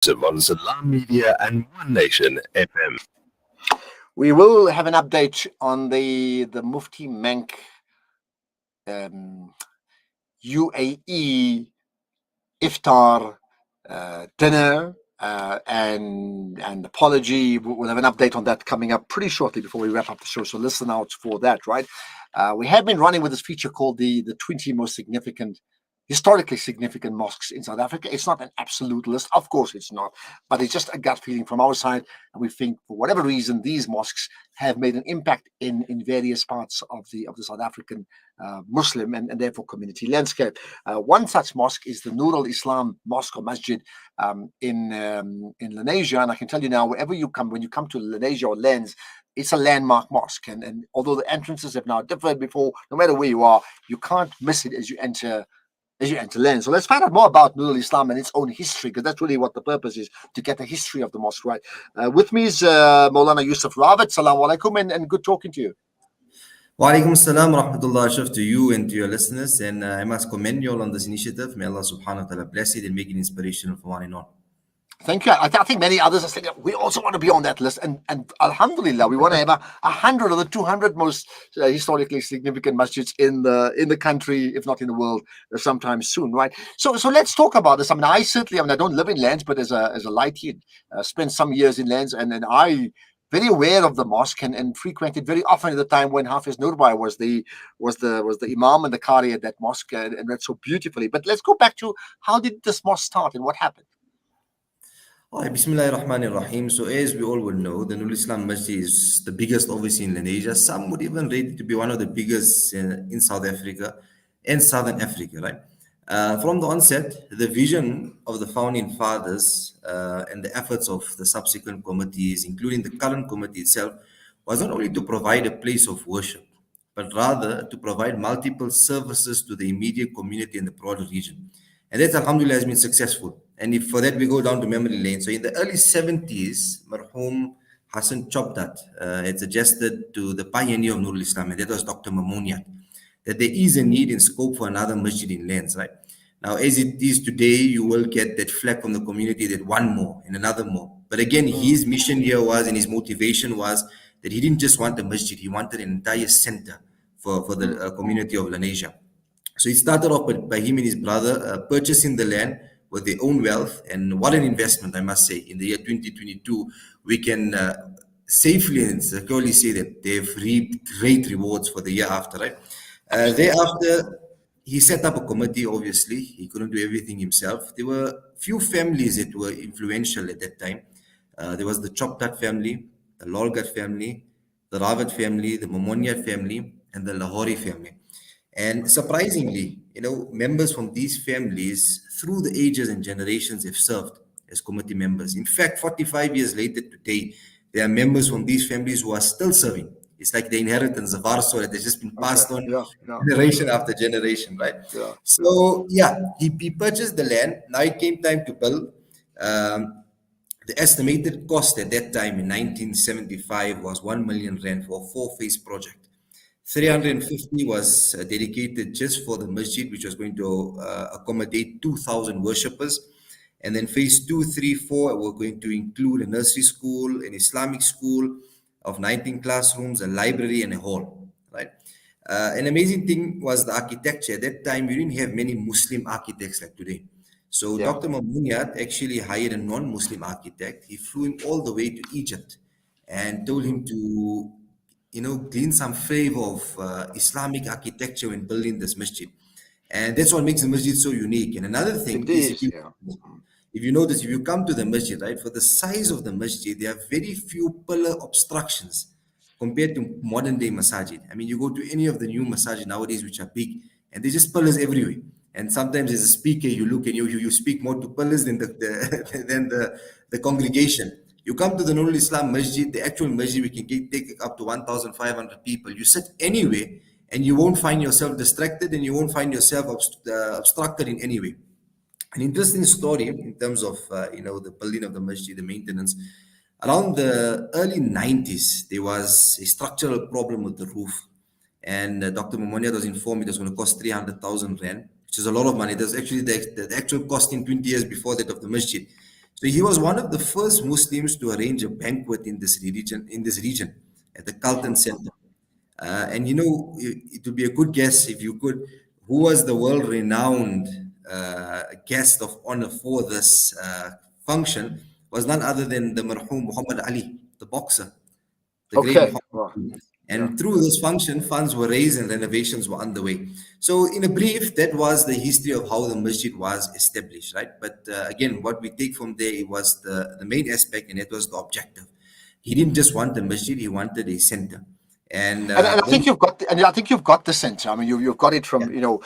on Salam Media and One Nation FM. We will have an update on the Mufti Menk UAE iftar dinner and apology. We'll have an update on that coming up pretty shortly before we wrap up the show. So listen out for that, right? We have been running with this feature called the 20 most historically significant mosques in South Africa. It's not an absolute list, of course it's not, but it's just a gut feeling from our side, and we think for whatever reason these mosques have made an impact in various parts of the South African Muslim and therefore community landscape. One such mosque is the Nurul Islam Mosque or Masjid in Lenasia, and I can tell you now, when you come to Lenasia or Lens, it's a landmark mosque, and although the entrances have now differed before, no matter where you are, you can't miss it as you enter Lens. So let's find out more about Nurul Islam and its own history, because that's really what the purpose is, to get the history of the mosque right. With me is Moulana Yusuf Ravat. Assalamu alaikum, and good talking to you. Wa alaikum assalam wa rahmatullah, Ashraf, to you and to your listeners. And I must commend you all on this initiative. May Allah subhanahu wa ta'ala bless it and make it inspirational for one and all. Thank you. I think many others are saying we also want to be on that list, and alhamdulillah, we want to have 100 of the 200 most historically significant masjids in the country, if not in the world, sometime soon, right? So let's talk about this. I don't live in Lens, but as a laity, spent some years in Lens, and I very aware of the mosque and frequented very often at the time when Hafiz Nurbai was the imam and the qari at that mosque, and read so beautifully. But let's go back to, how did this mosque start and what happened? Bismillahir Rahmanir Rahim. So as we all will know, the Nurul Islam Masjid is the biggest obviously in Lenasia. Some would even rate it to be one of the biggest in South Africa and Southern Africa, right? From the onset, the vision of the founding fathers and the efforts of the subsequent committees, including the current committee itself, was not only to provide a place of worship, but rather to provide multiple services to the immediate community in the broader region. And that, alhamdulillah, has been successful. And if for that we go down to memory lane. So in the early 70s, Marhum Hassan Chopdat had suggested to the pioneer of Nurul Islam, and that was Dr. Mamuniat, that there is a need and scope for another masjid in Lens, right? Now, as it is today, you will get that flag from the community that one more and another more. But again, his mission here was, and his motivation was, that he didn't just want a masjid, he wanted an entire center for the community of Lenasia. So it started off by him and his brother purchasing the land with their own wealth, and what an investment, I must say. In the year 2022, we can safely and securely say that they've reaped great rewards for the year after, right? Thereafter, he set up a committee, obviously. He couldn't do everything himself. There were few families that were influential at that time. There was the Choptat family, the Lolgat family, the Ravat family, the Momoniat family, and the Lahori family. And surprisingly, members from these families through the ages and generations have served as committee members. In fact, 45 years later today, there are members from these families who are still serving. It's like the inheritance of our soul that has just been passed on generation after generation, right? Yeah. So, he purchased the land. Now it came time to build. The estimated cost at that time in 1975 was 1 million rand for a 4-phase project. 350 was dedicated just for the masjid, which was going to accommodate 2,000 worshippers. And then phase 2, 3, 4 were going to include a nursery school, an Islamic school of 19 classrooms, a library, and a hall, right? An amazing thing was the architecture. At that time, we didn't have many Muslim architects like today. So Dr. Mamuniat actually hired a non-Muslim architect. He flew him all the way to Egypt and told him to glean some flavor of Islamic architecture when building this masjid. And that's what makes the masjid so unique. And another thing is, if you notice, if you come to the masjid, right, for the size of the masjid, there are very few pillar obstructions compared to modern day masajid. I mean, you go to any of the new masajid nowadays, which are big, and there's just pillars everywhere. And sometimes as a speaker, you look and you speak more to pillars than the congregation. You come to the Nurul Islam Masjid, the actual masjid, we can take up to 1,500 people. You sit anywhere and you won't find yourself distracted and you won't find yourself obstructed in any way. An interesting story in terms of, the building of the masjid, the maintenance. Around the early 90s, there was a structural problem with the roof. And Dr. Momoniat was informed it was going to cost 300,000 rand, which is a lot of money. That's actually the actual cost in 20 years before that of the masjid. So he was one of the first Muslims to arrange a banquet in this region at the Carlton Center. And it would be a good guess if you could, who was the world-renowned guest of honor for this function was none other than the marhum Muhammad Ali, the boxer, the great Okay. Muhammad Well, Ali. yeah. And through this function, funds were raised and renovations were underway. So, in a brief, that was the history of how the masjid was established, right? But again, what we take from there was the main aspect, and it was the objective. He didn't just want a masjid; he wanted a center. And And I when think you've got the sense. I mean, you've got it from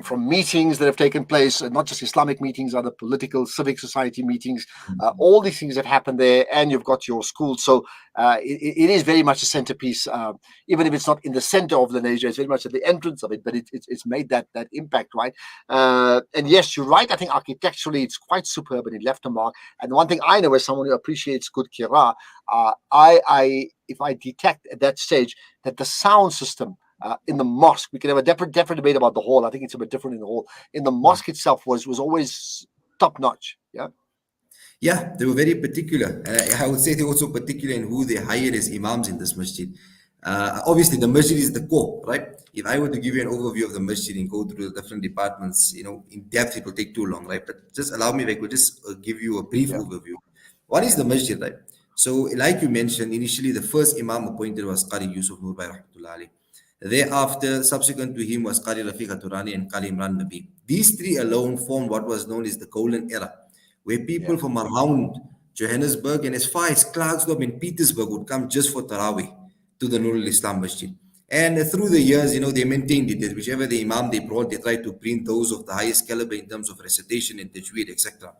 from meetings that have taken place, not just Islamic meetings, other political, civic society meetings. All these things have happened there, and you've got your school. So it is very much a centerpiece, even if it's not in the center of Lenasia. It's very much at the entrance of it, but it's made that impact, right? And yes, you're right. I think architecturally it's quite superb, and it left a mark. And one thing I know, as someone who appreciates good qira, if I detect at that stage that the sound system in the mosque, we can have a different debate about the hall. I think it's a bit different in the hall. In the mosque itself was always top notch. Yeah. Yeah, they were very particular. And I would say they were also particular in who they hired as imams in this masjid. Obviously, the masjid is the core, right? If I were to give you an overview of the masjid and go through the different departments, in depth, it will take too long, right? But just allow me, if I could just give you a brief overview. What is the masjid, right? So, like you mentioned, initially the first imam appointed was Qari Yusuf Ravat. Thereafter, subsequent to him was Qari Rafiq Aturani and Qari Imran Nabi. These three alone formed what was known as the Golden Era, where people from around Johannesburg and as far as Klerksdorp and Petersburg would come just for Taraweeh to the Nurul Islam Masjid. And through the years, they maintained it. That whichever the imam they brought, they tried to bring those of the highest caliber in terms of recitation and tajweed, etc.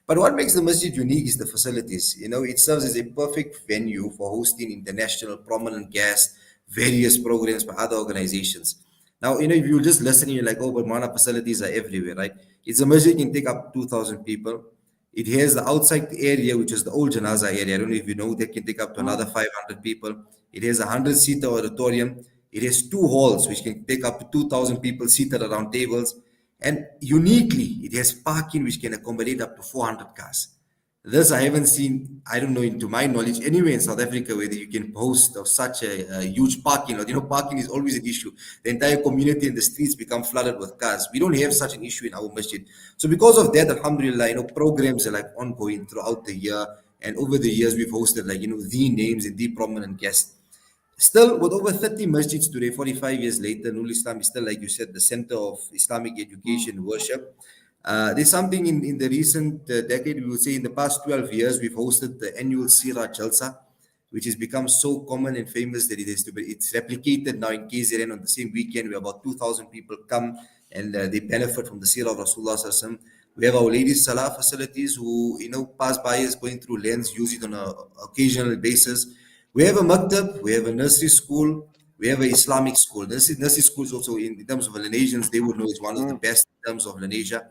But what makes the masjid unique is the facilities. It serves as a perfect venue for hosting international prominent guests, various programs by other organizations. Now, if you just listen, you're like, oh, but Mana facilities are everywhere, right? It's a masjid can take up 2,000 people. It has the outside area, which is the old Janaza area. I don't know if you know, that can take up to another 500 people. It has a 100-seater auditorium. It has two halls, which can take up to 2,000 people seated around tables. And uniquely, it has parking, which can accommodate up to 400 cars. This I haven't seen, I don't know, into my knowledge, anywhere in South Africa where you can boast of such a huge parking lot. Parking is always an issue. The entire community and the streets become flooded with cars. We don't have such an issue in our masjid. So because of that, alhamdulillah, programs are like ongoing throughout the year. And over the years, we've hosted the names and the prominent guests. Still, with over 30 masjids today, 45 years later, Nurul Islam is still, like you said, the center of Islamic education, worship. There's something in the recent decade, we would say in the past 12 years, we've hosted the annual Sira Jalsa, which has become so common and famous that it's replicated now in KZN on the same weekend where about 2,000 people come and they benefit from the Sira of Rasulullah Sallallahu Alaihi Wasallam. We have our ladies Salah facilities who, pass buyers going through lands, use it on an occasional basis. We have a maktab, we have a nursery school, we have an Islamic school. Nursery schools also, in terms of Lenasia, they would know is one of the best in terms of Lenasia.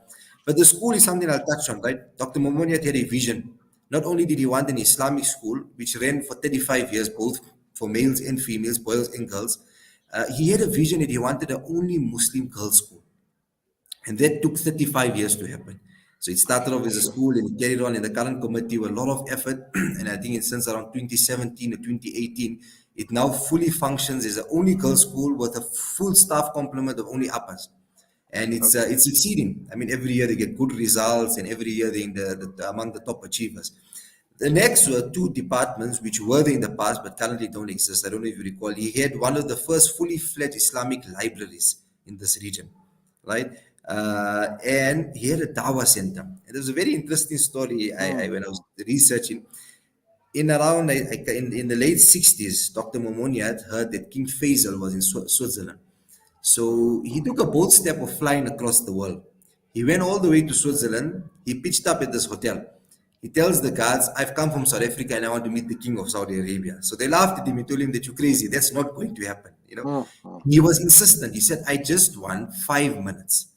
But the school is something I'll touch on, right? Dr. Momoniyat had a vision. Not only did he want an Islamic school, which ran for 35 years, both for males and females, boys and girls, he had a vision that he wanted the only Muslim girls' school. And that took 35 years to happen. So it started off as a school and it carried on in the current committee with a lot of effort. And I think since around 2017 or 2018, it now fully functions as the only girls' school with a full staff complement of only uppers. And it's succeeding. I mean, every year they get good results, and every year they're among the top achievers. The next were two departments which were there in the past but currently don't exist. I don't know if you recall. He had one of the first fully fledged Islamic libraries in this region, right? And he had a Dawah center. And there's a very interesting story when I was researching. In the late 60s, Dr. Momoniat heard that King Faisal was in Switzerland. So he took a bold step of flying across the world. He went all the way to Switzerland. He pitched up at this hotel. He tells the guards, I've come from South Africa and I want to meet the king of Saudi Arabia. So they laughed at him and told him that you're crazy. That's not going to happen. He was insistent. He said, I just want 5 minutes.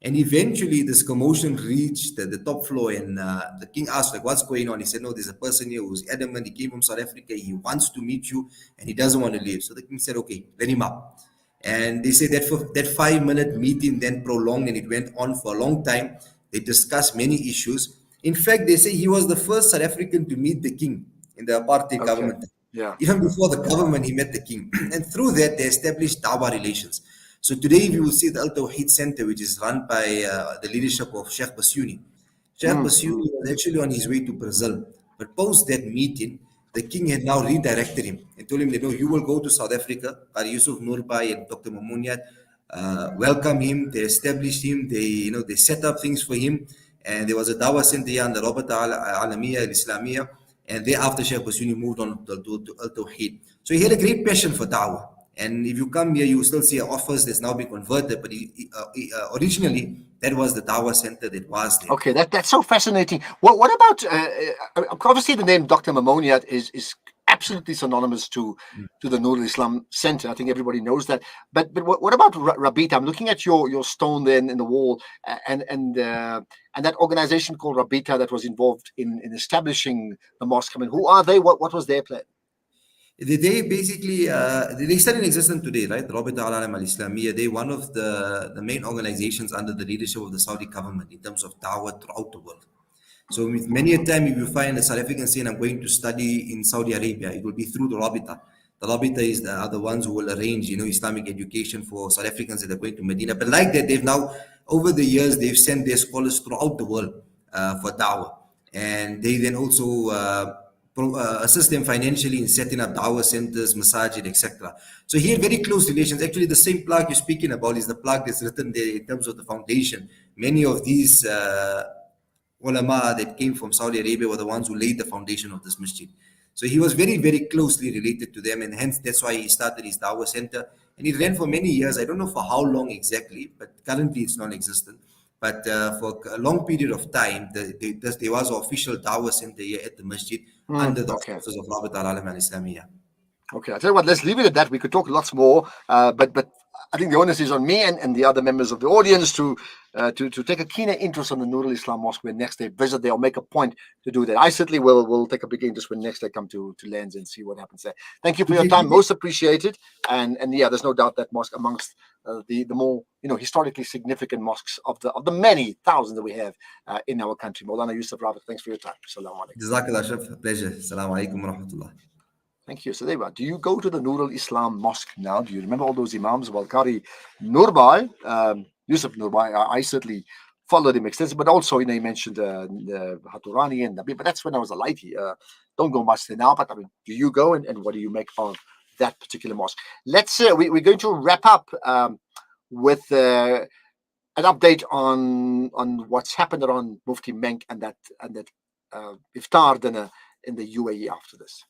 And eventually this commotion reached the top floor, and the king asked, like, what's going on? He said, no, there's a person here who's adamant. He came from South Africa. He wants to meet you and he doesn't want to leave. So the king said, okay, let him up. And they say that for that 5-minute meeting then prolonged and it went on for a long time. They discussed many issues. In fact, they say he was the first South African to meet the king in the apartheid government. Yeah. Even before the government, he met the king. And through that, they established Dawah relations. So today, we will see the Al Tawheed Center, which is run by the leadership of Sheikh Basuni. Sheikh Basuni was actually on his way to Brazil. But post that meeting, the king had now redirected him and told him that, no, you will go to South Africa. Qari Yusuf Nurbai and Dr. Mamunyat welcome him. They established him. They set up things for him. And there was a Dawah center here under Rabata Alamiya Islamiyya. And thereafter, Sheikh Basuni moved on to Al Tawheed. So he had a great passion for Dawah. And if you come here, you will still see an office that's now been converted. But originally, that was the Dawah center that was there. Okay, that's so fascinating. What about obviously the name Dr. Mamuniat is absolutely synonymous to the Nurul Islam Center. I think everybody knows that. But what about Rabita? I'm looking at your stone there in the wall, and that organization called Rabita that was involved in establishing the mosque. I mean, who are they? What was their plan? They basically they still in existence today, right? Rabita al-Alam al-Islamiyya. They're one of the main organizations under the leadership of the Saudi government in terms of dawah throughout the world. So with many a time, if you find a South African saying, I'm going to study in Saudi Arabia, it will be through the Rabita. The Rabita are the ones who will arrange, Islamic education for South Africans that are going to Medina. But like that, they've now, over the years, they've sent their scholars throughout the world for dawah. And they then also assist them financially in setting up dawah centers, masajid, etc. So he had very close relations. Actually, the same plaque you're speaking about is the plaque that's written there in terms of the foundation. Many of these ulama that came from Saudi Arabia were the ones who laid the foundation of this masjid. So he was very, very closely related to them, and hence that's why he started his dawah center. And it ran for many years. I don't know for how long exactly, but currently it's non-existent. But for a long period of time, there was an official dawah center here at the masjid under the auspices of Rabit al-Alam al-Islamiyya. Okay, I'll tell you what, let's leave it at that. We could talk lots more, but I think the onus is on me and the other members of the audience to take a keener interest on the Nurul Islam Mosque when next they visit there, or make a point to do that. I certainly will take a big interest when next they come to Lens and see what happens there. Thank you for your time, most appreciated. And yeah, there's no doubt that mosque amongst the more historically significant mosques of the many thousands that we have in our country. Moulana Yusuf Ravat, thanks for your time. Assalamu alaikum. Jazakallah, Ashraf. Pleasure. Assalamu alaikum wa rahmatullah. Thank you. So there we are. Do you go to the Nurul Islam Mosque now? Do you remember all those imams? Well, Qari Nurbai, Yusuf Nurbai, I certainly followed him extensively, but also, you mentioned the Haturani and Nabi, but that's when I was a lighty. Don't go much there now, but I mean, do you go and what do you make of that particular mosque? Let's we're going to wrap up with an update on what's happened around Mufti Menk and that iftar dinner in the UAE after this.